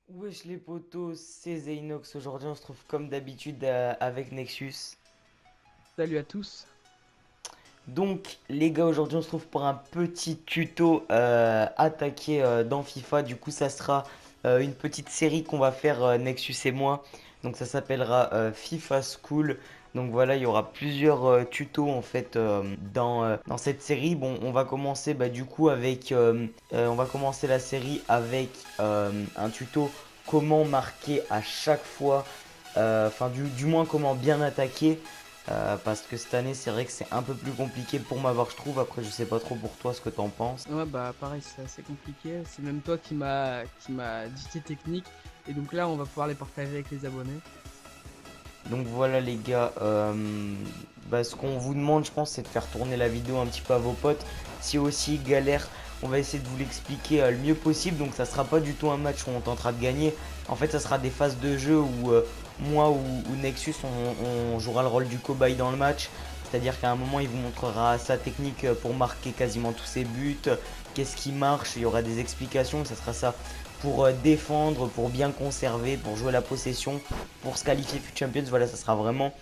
Wesh les potos, c'est Zeynox. Aujourd'hui on se trouve comme d'habitude avec Nexus. Salut à tous. Donc les gars, aujourd'hui on se trouve pour un petit tuto attaqué dans FIFA. Du coup ça sera une petite série qu'on va faire Nexus et moi. Donc ça s'appellera FIFA School. Donc voilà, il y aura plusieurs tutos en fait dans cette série. Bon, on va commencer du coup avec on va commencer la série avec un tuto comment marquer à chaque fois, enfin du moins comment bien attaquer. Parce que cette année, c'est vrai que c'est un peu plus compliqué pour m'avoir, je trouve. Après, je sais pas trop pour toi ce que t'en penses. Ouais, bah pareil, c'est assez compliqué. C'est même toi qui m'a dit tes techniques. Et donc là, on va pouvoir les partager avec les abonnés. Donc voilà, les gars. Ce qu'on vous demande, je pense, c'est de faire tourner la vidéo un petit peu à vos potes. Si aussi galère, on va essayer de vous l'expliquer le mieux possible. Donc ça sera pas du tout un match où on tentera de gagner. En fait, ça sera des phases de jeu où moi ou Nexus, on jouera le rôle du cobaye dans le match. C'est-à-dire qu'à un moment, il vous montrera sa technique pour marquer quasiment tous ses buts. Qu'est-ce qui marche, il y aura des explications. Ça sera ça pour défendre, pour bien conserver, pour jouer la possession, pour se qualifier FUT Champions. Voilà, ça sera vraiment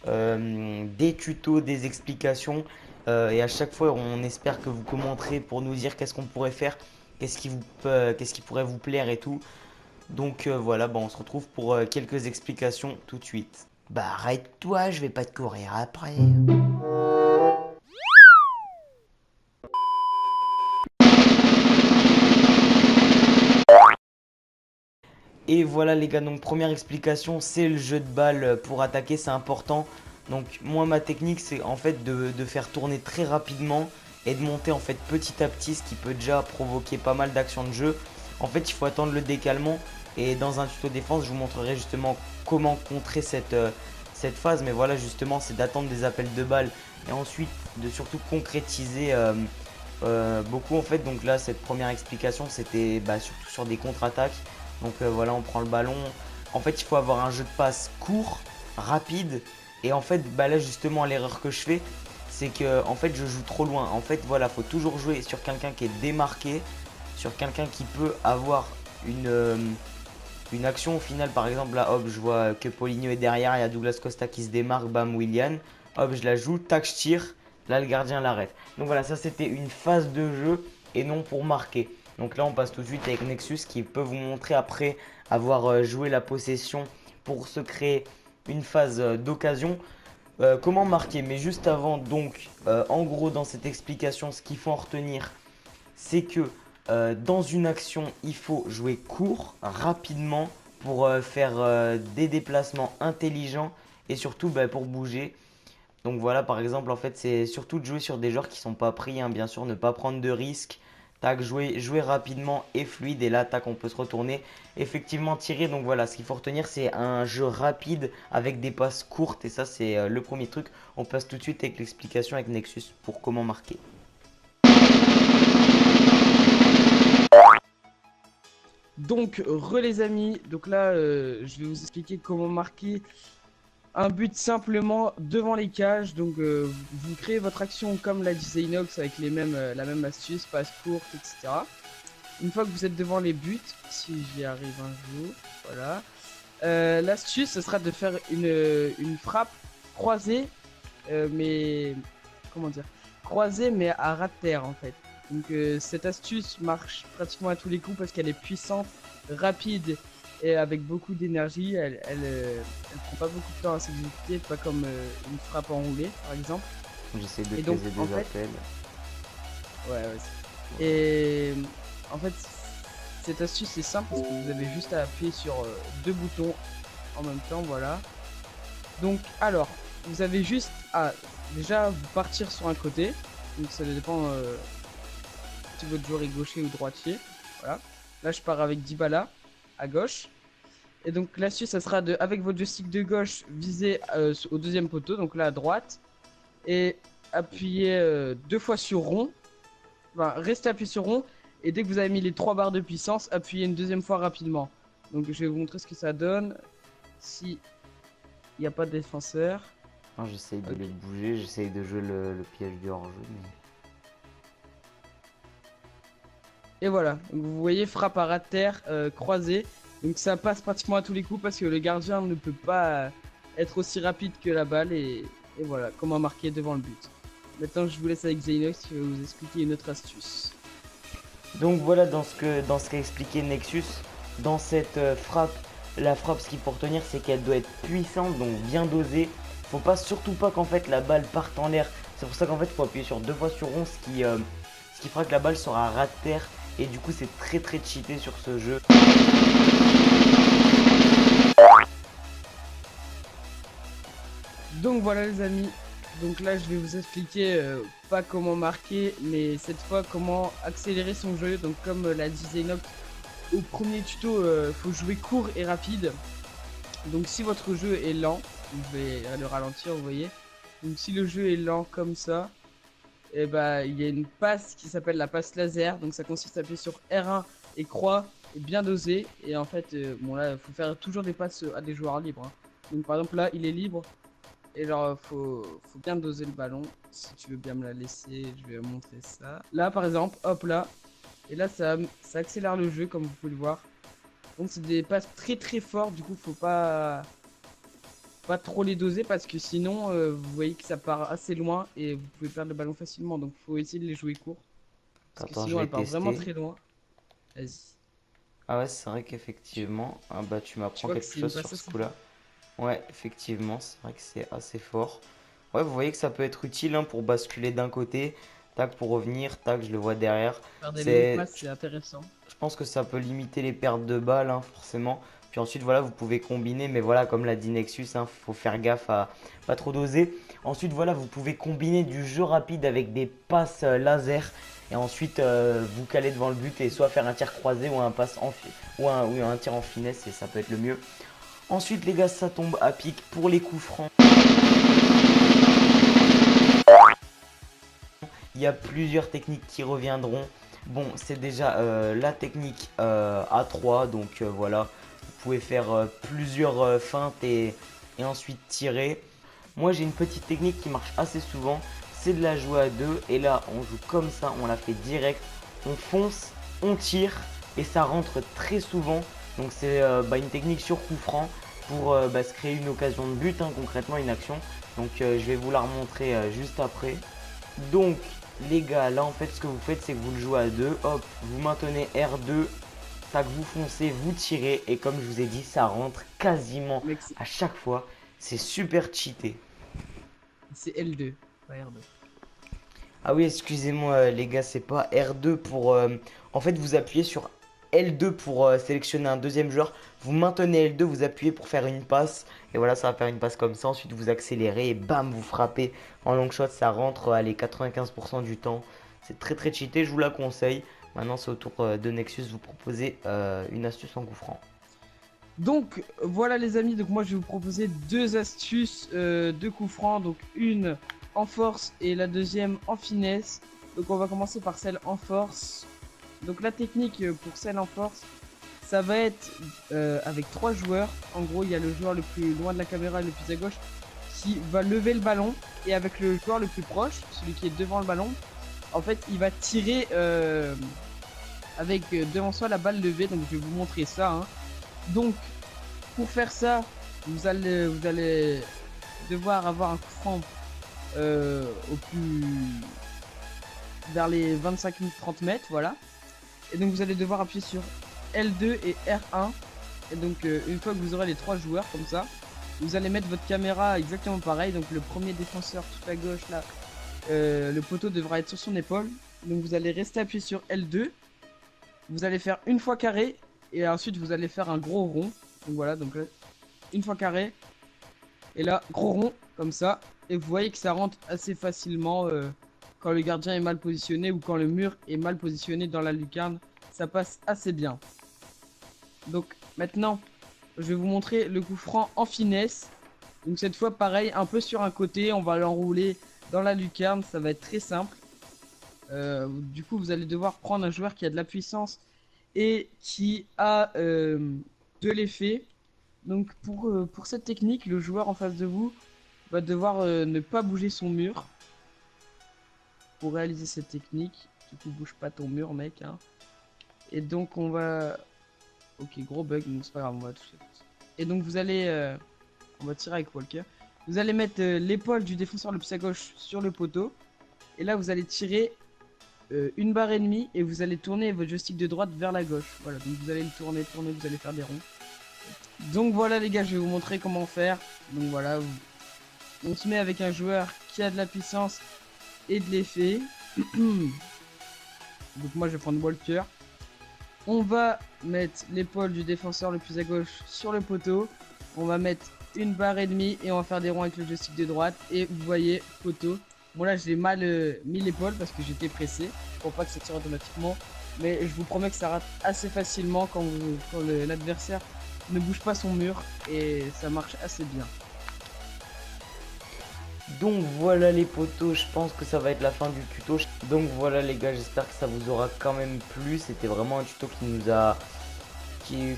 des tutos, des explications. Et à chaque fois, on espère que vous commenterez pour nous dire qu'est-ce qu'on pourrait faire, qu'est-ce qui pourrait vous plaire et tout. Donc voilà, on se retrouve pour quelques explications tout de suite. Bah arrête-toi, je vais pas te courir après. Et voilà les gars, donc première explication, c'est le jeu de balle pour attaquer, c'est important. Donc moi ma technique c'est en fait de faire tourner très rapidement et de monter en fait petit à petit, ce qui peut déjà provoquer pas mal d'actions de jeu. En fait il faut attendre le décalement et dans un tuto défense je vous montrerai justement comment contrer cette phase. Mais voilà justement c'est d'attendre des appels de balles et ensuite de surtout concrétiser beaucoup en fait. Donc là cette première explication c'était surtout sur des contre-attaques. Donc voilà, on prend le ballon. En fait, il faut avoir un jeu de passe court, rapide. Et en fait, là justement, l'erreur que je fais, c'est que en fait, je joue trop loin. En fait, voilà, faut toujours jouer sur quelqu'un qui est démarqué, sur quelqu'un qui peut avoir une action au final. Par exemple, là, hop, je vois que Paulinho est derrière, il y a Douglas Costa qui se démarque, bam, Willian. Hop, je la joue, tac, je tire. Là, le gardien l'arrête. Donc voilà, ça c'était une phase de jeu et non pour marquer. Donc là, on passe tout de suite avec Nexus qui peut vous montrer après avoir joué la possession pour se créer une phase d'occasion. Comment marquer? Mais juste avant, donc, en gros, dans cette explication, ce qu'il faut en retenir, c'est que dans une action, il faut jouer court, rapidement, pour faire des déplacements intelligents et surtout pour bouger. Donc voilà, par exemple, en fait, c'est surtout de jouer sur des joueurs qui sont pas pris, hein, bien sûr, ne pas prendre de risques. Tac, jouer rapidement et fluide. Et là, tac, on peut se retourner. Effectivement, tirer. Donc voilà, ce qu'il faut retenir, c'est un jeu rapide avec des passes courtes. Et ça, c'est le premier truc. On passe tout de suite avec l'explication avec Nexus pour comment marquer. Donc, les amis, donc là, je vais vous expliquer comment marquer un but simplement devant les cages. Donc, vous créez votre action comme l'a dit Zenox avec la même astuce, passe courte, etc. Une fois que vous êtes devant les buts, si j'y arrive un jour, voilà. L'astuce, ce sera de faire une frappe croisée, mais comment dire, croisée mais à ras de terre en fait. Donc cette astuce marche pratiquement à tous les coups parce qu'elle est puissante, rapide et avec beaucoup d'énergie. Elle prend pas beaucoup de temps à s'exécuter, pas comme une frappe enroulée par exemple. J'essaie de Et donc caser en des fait, appels. ouais. Et en fait, cette astuce c'est simple parce que vous avez juste à appuyer sur deux boutons en même temps, voilà. Donc, alors, vous avez juste à déjà vous partir sur un côté. Donc, ça dépend si votre joueur est gaucher ou droitier. Voilà. Là, je pars avec Dybala à gauche. Et donc, l'astuce, ça sera de, avec votre joystick de gauche, viser au deuxième poteau, donc là à droite. Et appuyer deux fois sur rond. Enfin, restez appuyé sur rond. Et dès que vous avez mis les trois barres de puissance, appuyez une deuxième fois rapidement. Donc, je vais vous montrer ce que ça donne. Si il n'y a pas de défenseur. Non, j'essaye de Ok. les bouger, j'essaye de jouer le piège du hors-jeu. Et voilà, donc vous voyez frappe à ras de terre croisée. Donc ça passe pratiquement à tous les coups parce que le gardien ne peut pas être aussi rapide que la balle et voilà, comment marquer devant le but. Maintenant je vous laisse avec Xenox qui va vous expliquer une autre astuce. Donc voilà dans ce qu'a expliqué Nexus, dans cette frappe, la frappe ce qu'il faut retenir c'est qu'elle doit être puissante, donc bien dosée. Faut pas surtout pas qu'en fait la balle parte en l'air. C'est pour ça qu'en fait il faut appuyer sur 2 fois sur rond, ce qui fera que la balle sera ras de terre. Et du coup c'est très très cheaté sur ce jeu. Donc voilà les amis, donc là je vais vous expliquer pas comment marquer, mais cette fois comment accélérer son jeu. Donc comme l'a dit Xenox au premier tuto, faut jouer court et rapide. Donc si votre jeu est lent, je vais le ralentir, vous voyez. Donc si le jeu est lent comme ça, et bah il y a une passe qui s'appelle la passe laser. Donc ça consiste à appuyer sur R1 et croix et bien doser. Et en fait, bon là, il faut faire toujours des passes à des joueurs libres, hein. Donc par exemple là, il est libre. Et genre, faut bien doser le ballon. Si tu veux bien me la laisser, je vais montrer ça. Là, par exemple, hop là. Et là, ça accélère le jeu, comme vous pouvez le voir. Donc, c'est des passes très très fortes. Du coup, faut pas trop les doser parce que sinon, vous voyez que ça part assez loin et vous pouvez perdre le ballon facilement. Donc, faut essayer de les jouer court. Parce que Attends, je sinon, vais elle part vraiment tester. très loin. Vas-y. Ah ouais, c'est vrai qu'effectivement, ah bah tu Tu m'apprends vois que quelque c'est une chose passe sur ce assez forte. coup-là. Ouais, effectivement, c'est vrai que c'est assez fort. Ouais, vous voyez que ça peut être utile hein, pour basculer d'un côté, tac pour revenir, tac, je le vois derrière. Faire des longues C'est, passes, c'est intéressant. je pense que ça peut limiter les pertes de balles, hein, forcément. Puis ensuite, voilà, vous pouvez combiner, mais voilà, comme l'a dit Nexus, faut faire gaffe à pas trop doser. Ensuite, voilà, vous pouvez combiner du jeu rapide avec des passes laser. Et ensuite, vous caler devant le but et soit faire un tir croisé ou un, passe ou un tir en finesse, et ça peut être le mieux. Ensuite, les gars, ça tombe à pic pour les coups francs. Il y a plusieurs techniques qui reviendront. Bon, c'est déjà la technique A3, donc voilà, vous pouvez faire plusieurs feintes et ensuite tirer. Moi, j'ai une petite technique qui marche assez souvent, c'est de la jouer à deux. Et là, on joue comme ça, on la fait direct, on fonce, on tire et ça rentre très souvent. Donc c'est une technique sur coup franc pour se créer une occasion de but, hein, concrètement une action. Donc je vais vous la remontrer juste après. Donc les gars, là en fait ce que vous faites c'est que vous le jouez à deux, hop, vous maintenez R2, tac, vous foncez, vous tirez et comme je vous ai dit ça rentre quasiment Mec, à chaque fois, c'est super cheaté. c'est L2, pas R2. Ah oui excusez-moi les gars, c'est pas R2 pour... en fait vous appuyez sur L2 pour sélectionner un deuxième joueur, vous maintenez L2, vous appuyez pour faire une passe et voilà ça va faire une passe comme ça, ensuite vous accélérez et bam vous frappez en long shot, ça rentre allez 95% du temps. C'est très très cheaté, je vous la conseille. Maintenant c'est au tour de Nexus de vous proposer une astuce en coup franc. Donc voilà les amis, donc moi je vais vous proposer deux astuces de coups francs, donc une en force et la deuxième en finesse. Donc on va commencer par celle en force. Donc la technique pour celle en force, ça va être avec trois joueurs. En gros il y a le joueur le plus loin de la caméra et le plus à gauche qui va lever le ballon, et avec le joueur le plus proche, celui qui est devant le ballon, en fait il va tirer avec devant soi la balle levée. Donc je vais vous montrer ça, hein. Donc, pour faire ça, vous allez devoir avoir un coup franc au plus vers les 25 minutes 30 mètres, voilà. Et donc vous allez devoir appuyer sur L2 et R1. Et donc une fois que vous aurez les trois joueurs comme ça, vous allez mettre votre caméra exactement pareil. Donc le premier défenseur tout à gauche là, le poteau devra être sur son épaule. Donc vous allez rester appuyé sur L2. Vous allez faire une fois carré et ensuite vous allez faire un gros rond. Donc voilà, donc là, une fois carré et là gros rond comme ça. Et vous voyez que ça rentre assez facilement quand le gardien est mal positionné ou quand le mur est mal positionné dans la lucarne. Ça passe assez bien. Donc maintenant, je vais vous montrer le coup franc en finesse. Donc cette fois pareil, un peu sur un côté, on va l'enrouler dans la lucarne, ça va être très simple. Du coup, vous allez devoir prendre un joueur qui a de la puissance et qui a de l'effet. Donc pour cette technique, le joueur en face de vous va devoir ne pas bouger son mur pour réaliser cette technique. Du coup, bouge pas ton mur, mec, hein. Et donc on va Ok, gros bug, donc c'est pas grave, on va toucher. Et donc vous allez, on va tirer avec Walker. Vous allez mettre l'épaule du défenseur le plus à gauche sur le poteau. Et là, vous allez tirer une barre et demie et vous allez tourner votre joystick de droite vers la gauche. Voilà, donc vous allez le tourner, vous allez faire des ronds. Donc voilà les gars, je vais vous montrer comment faire. Donc voilà, on se met avec un joueur qui a de la puissance et de l'effet. Donc moi je vais prendre Walker. On va mettre l'épaule du défenseur le plus à gauche sur le poteau. On va mettre une barre et demie et on va faire des ronds avec le joystick de droite. Et vous voyez, poteau. Bon là j'ai mal mis l'épaule parce que j'étais pressé pour pas que ça tire automatiquement. Mais je vous promets que ça rate assez facilement quand l'adversaire ne bouge pas son mur. Et ça marche assez bien. Donc voilà les potos, je pense que ça va être la fin du tuto. Donc voilà les gars, j'espère que ça vous aura quand même plu. C'était vraiment un tuto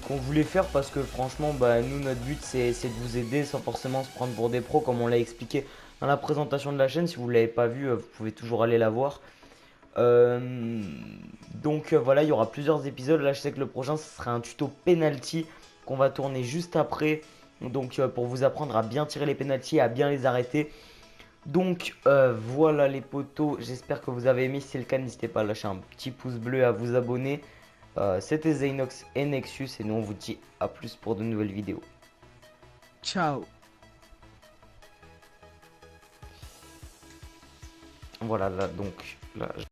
qu'on voulait faire parce que franchement nous notre but c'est de vous aider sans forcément se prendre pour des pros comme on l'a expliqué dans la présentation de la chaîne. Si vous ne l'avez pas vu, vous pouvez toujours aller la voir. Voilà, il y aura plusieurs épisodes. Là je sais que le prochain ce sera un tuto penalty qu'on va tourner juste après. Donc pour vous apprendre à bien tirer les penalties et à bien les arrêter. Donc voilà les potos, j'espère que vous avez aimé. Si c'est le cas, n'hésitez pas à lâcher un petit pouce bleu et à vous abonner. C'était Zeynox et Nexus et nous on vous dit à plus pour de nouvelles vidéos. Ciao. Voilà là donc là.